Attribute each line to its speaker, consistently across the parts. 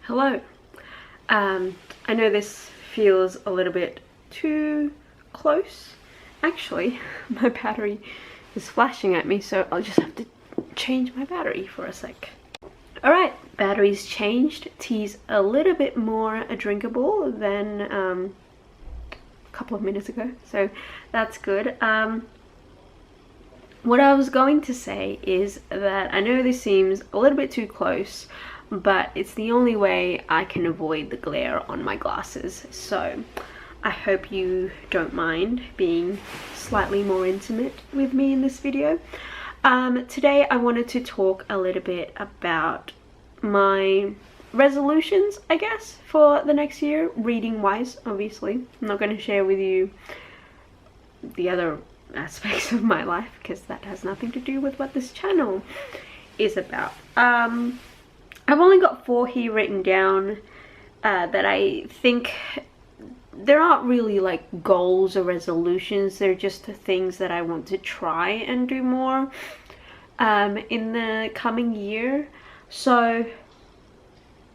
Speaker 1: Hello. I know this feels a little bit too close. Actually, my battery is flashing at me, so I'll just have to change my battery for a sec. Alright, battery's changed. Tea's a little bit more drinkable than a couple of minutes ago, so that's good. What I was going to say is that I know this seems a little bit too close, but it's the only way I can avoid the glare on my glasses, so I hope you don't mind being slightly more intimate with me in this video. Today I wanted to talk a little bit about my resolutions, I guess, for the next year, reading wise. Obviously I'm not going to share with you the other aspects of my life because that has nothing to do with what this channel is about. I've only got 4 here written down that I think they're not really like goals or resolutions. They're just the things that I want to try and do more in the coming year. So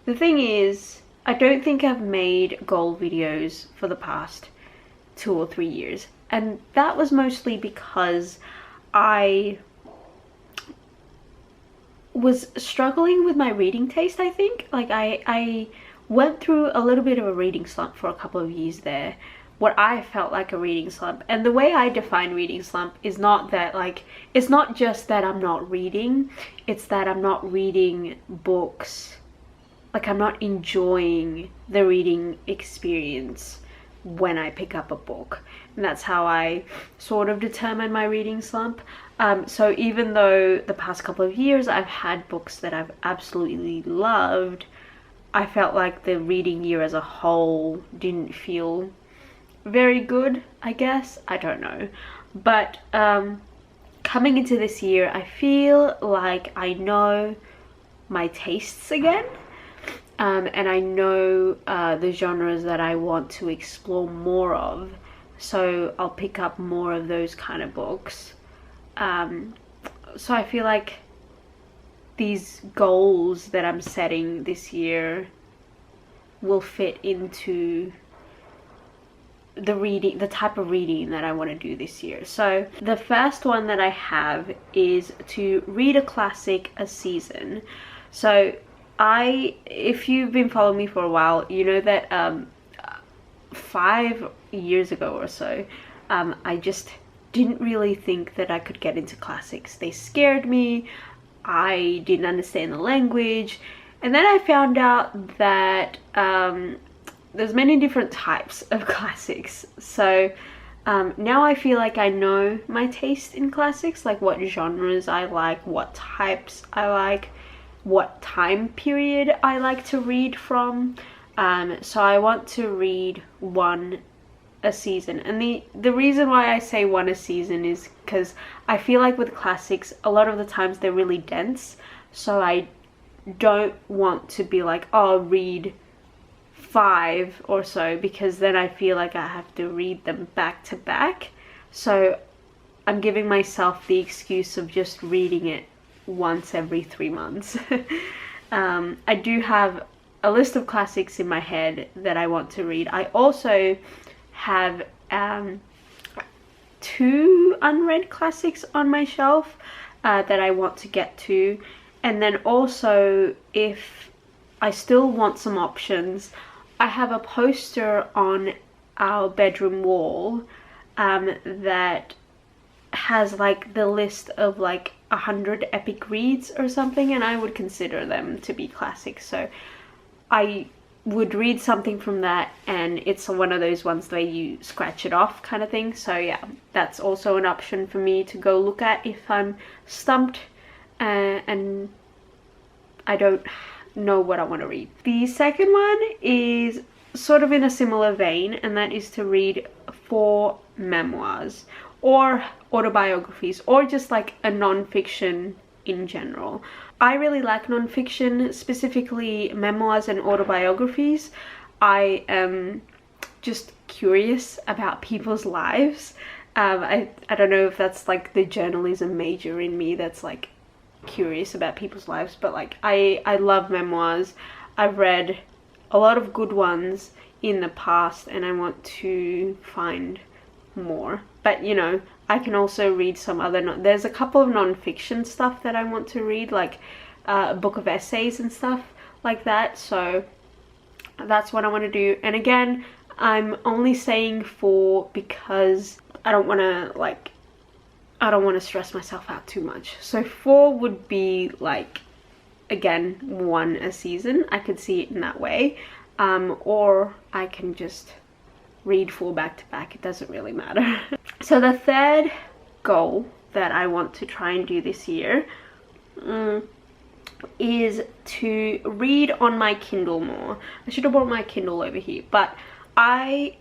Speaker 1: the thing is, I don't think I've made goal videos for the past 2 or 3 years, and that was mostly because I was struggling with my reading taste. I think like I went through a little bit of a reading slump for a couple of years there, what I felt like a reading slump. And the way I define reading slump is not that like, it's not just that I'm not reading, it's that I'm not reading books, like I'm not enjoying the reading experience when I pick up a book. And that's how I sort of determine my reading slump. So even though the past couple of years I've had books that I've absolutely loved, I felt like the reading year as a whole didn't feel very good, I guess. I don't know. But coming into this year, I feel like I know my tastes again. And I know the genres that I want to explore more of. So I'll pick up more of those kind of books. So I feel like these goals that I'm setting this year will fit into the type of reading that I want to do this year. So the first one that I have is to read a classic a season. So if you've been following me for a while, you know that 5 years ago or so, I just didn't really think that I could get into classics. They scared me. I didn't understand the language. And then I found out that there's many different types of classics. So now I feel like I know my taste in classics, like what genres I like, what types I like, what time period I like to read from. So I want to read one a season, and the reason why I say one a season is because I feel like with classics a lot of the times they're really dense, so I don't want to be like, oh, read 5 or so, because then I feel like I have to read them back to back. So I'm giving myself the excuse of just reading it once every 3 months. I do have a list of classics in my head that I want to read. I also have 2 unread classics on my shelf that I want to get to. And then also, if I still want some options, I have a poster on our bedroom wall that has like the list of like 100 epic reads or something, and I would consider them to be classics. So I would read something from that, and it's one of those ones where you scratch it off kind of thing. So yeah, that's also an option for me to go look at if I'm stumped and I don't know what I want to read. The second one is sort of in a similar vein, and that is to read 4 memoirs or autobiographies, or just like a non-fiction in general. I really like non-fiction, specifically memoirs and autobiographies. I am just curious about people's lives. I don't know if that's like the journalism major in me that's like curious about people's lives, but like I love memoirs. I've read a lot of good ones in the past and I want to find more. But you know, I can also read some other there's a couple of non-fiction stuff that I want to read, like a book of essays and stuff like that. So that's what I want to do. And again, I'm only saying 4 because I don't want to stress myself out too much. So 4 would be like, again, 1 a season. I could see it in that way. Or I can just read 4 back to back. It doesn't really matter. So the third goal that I want to try and do this year is to read on my Kindle more. I should have brought my Kindle over here, but I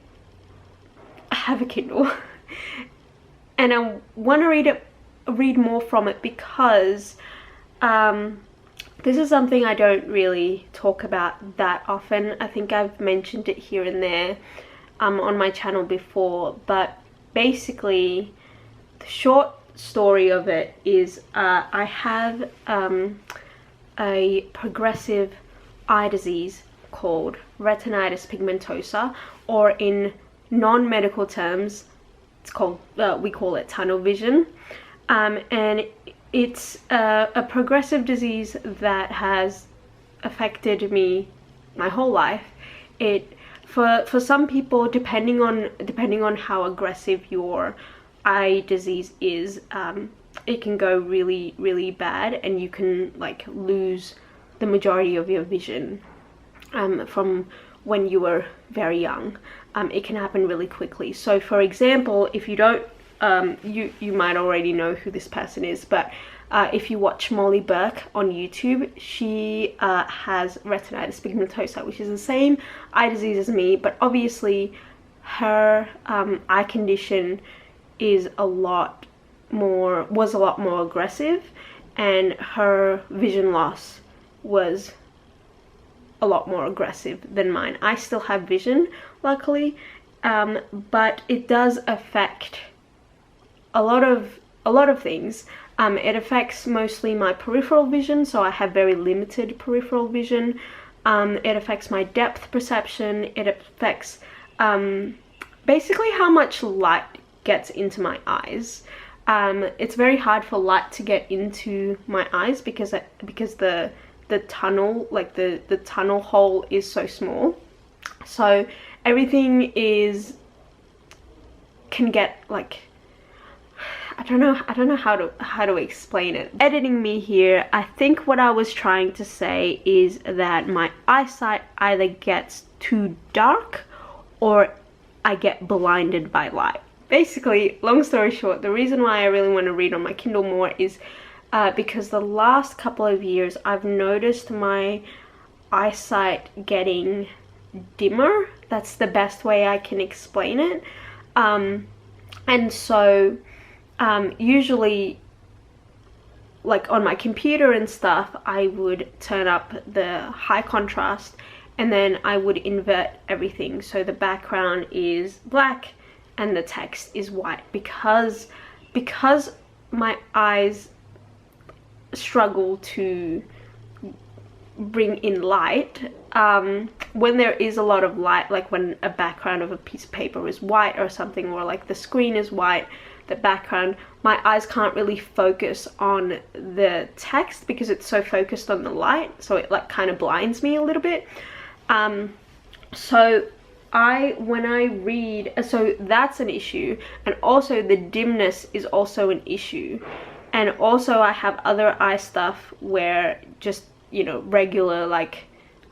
Speaker 1: have a Kindle and I want to read more from it because this is something I don't really talk about that often. I think I've mentioned it here and there on my channel before, but basically the short story of it is I have a progressive eye disease called retinitis pigmentosa, or in non-medical terms it's called we call it tunnel vision, and it's a progressive disease that has affected me my whole life. For some people, depending on how aggressive your eye disease is, it can go really, really bad, and you can like lose the majority of your vision from when you were very young. It can happen really quickly. So for example, if you don't you might already know who this person is, but if you watch Molly Burke on YouTube, she has retinitis pigmentosa, which is the same eye disease as me, but obviously her eye condition was a lot more aggressive, and her vision loss was a lot more aggressive than mine. I still have vision, luckily, but it does affect a lot of things. It affects mostly my peripheral vision, so I have very limited peripheral vision. It affects my depth perception. It affects basically how much light gets into my eyes. It's very hard for light to get into my eyes because the tunnel, like the tunnel hole, is so small. So everything can get like, I don't know how to explain it. Editing me here, I think what I was trying to say is that my eyesight either gets too dark or I get blinded by light. Basically, long story short, the reason why I really want to read on my Kindle more is because the last couple of years I've noticed my eyesight getting dimmer. That's the best way I can explain it. And so usually, like on my computer and stuff, I would turn up the high contrast and then I would invert everything, so the background is black and the text is white, because my eyes struggle to bring in light. When there is a lot of light, like when a background of a piece of paper is white or something, or like the screen is white, the background, my eyes can't really focus on the text because it's so focused on the light, so it like kind of blinds me a little bit. So when I read, so that's an issue, and also the dimness is also an issue. And also I have other eye stuff where just, you know, regular like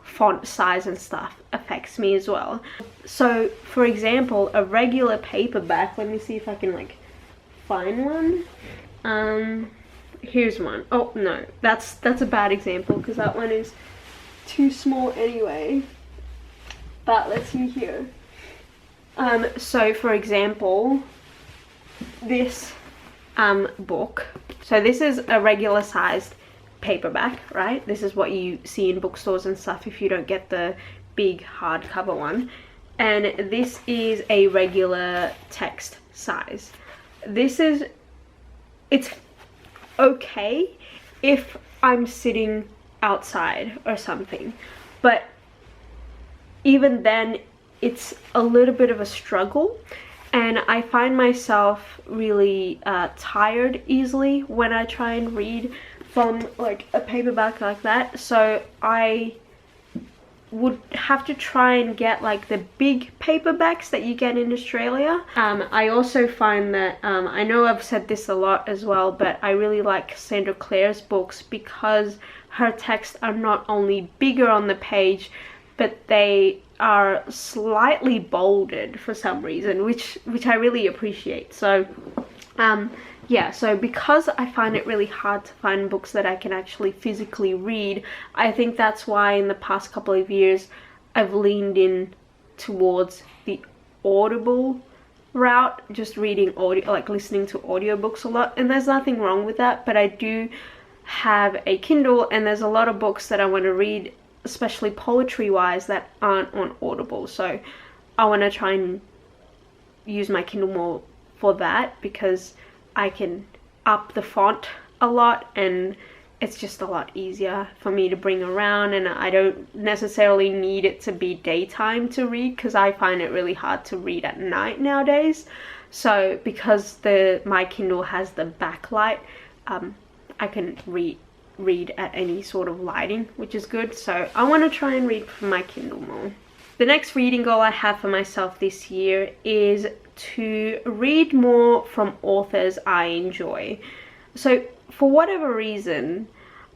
Speaker 1: font size and stuff affects me as well. So for example, a regular paperback, let me see if I can like find one. Here's one. Oh no, that's a bad example because that one is too small anyway. But let's see here. So for example, this book, so this is a regular sized paperback, right? This is what you see in bookstores and stuff if you don't get the big hardcover one, and this is a regular text size. It's okay if I'm sitting outside or something, but even then it's a little bit of a struggle, and I find myself really tired easily when I try and read from like a paperback like that. So I would have to try and get like the big paperbacks that you get in Australia. I also find that I know I've said this a lot as well, but I really like Cassandra Clare's books because her texts are not only bigger on the page, but they are slightly bolded for some reason, which I really appreciate. So yeah, so because I find it really hard to find books that I can actually physically read, I think that's why in the past couple of years I've leaned in towards the Audible route, just reading audio, like listening to audiobooks a lot. And there's nothing wrong with that, but I do have a Kindle, and there's a lot of books that I want to read, especially poetry wise, that aren't on Audible. So I want to try and use my Kindle more for that, because I can up the font a lot and it's just a lot easier for me to bring around, and I don't necessarily need it to be daytime to read, because I find it really hard to read at night nowadays. So because my Kindle has the backlight, I can read at any sort of lighting, which is good. So I want to try and read from my Kindle more. The next reading goal I have for myself this year is to read more from authors I enjoy. So for whatever reason,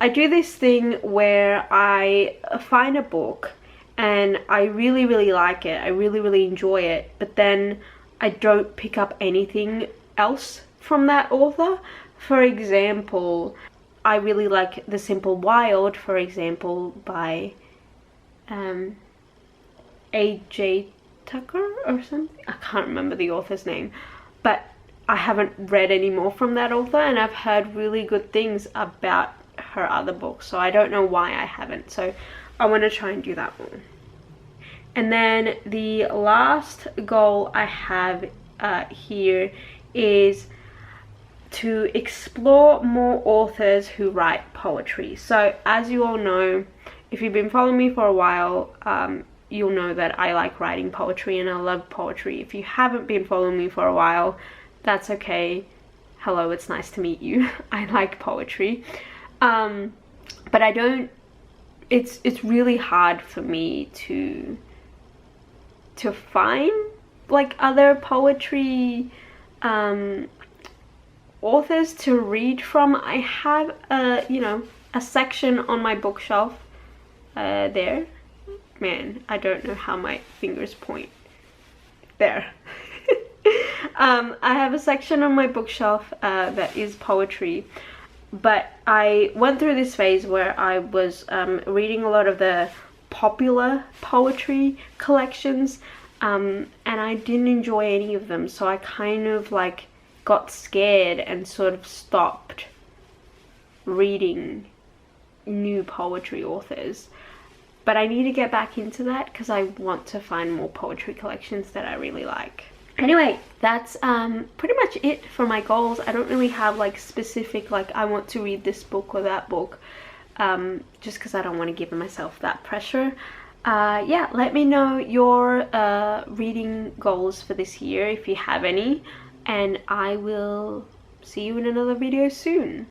Speaker 1: I do this thing where I find a book and I really, really like it. I really, really enjoy it, but then I don't pick up anything else from that author. For example, I really like The Simple Wild, for example, by A.J. Tucker or something. I can't remember the author's name, but I haven't read any more from that author, and I've heard really good things about her other books, so I don't know why I haven't. So I want to try and do that more. And then the last goal I have here is to explore more authors who write poetry. So as you all know, if you've been following me for a while, you'll know that I like writing poetry and I love poetry. If you haven't been following me for a while, that's okay. Hello, it's nice to meet you. I like poetry. But I don't, it's really hard for me to find like other poetry authors to read from. I have a section on my bookshelf there. Man, I don't know how my fingers point. There. I have a section on my bookshelf that is poetry, but I went through this phase where I was reading a lot of the popular poetry collections, and I didn't enjoy any of them, so I kind of like got scared and sort of stopped reading new poetry authors. But I need to get back into that because I want to find more poetry collections that I really like. Anyway, that's pretty much it for my goals. I don't really have like specific, like I want to read this book or that book, just because I don't want to give myself that pressure. Yeah, let me know your reading goals for this year if you have any, and I will see you in another video soon.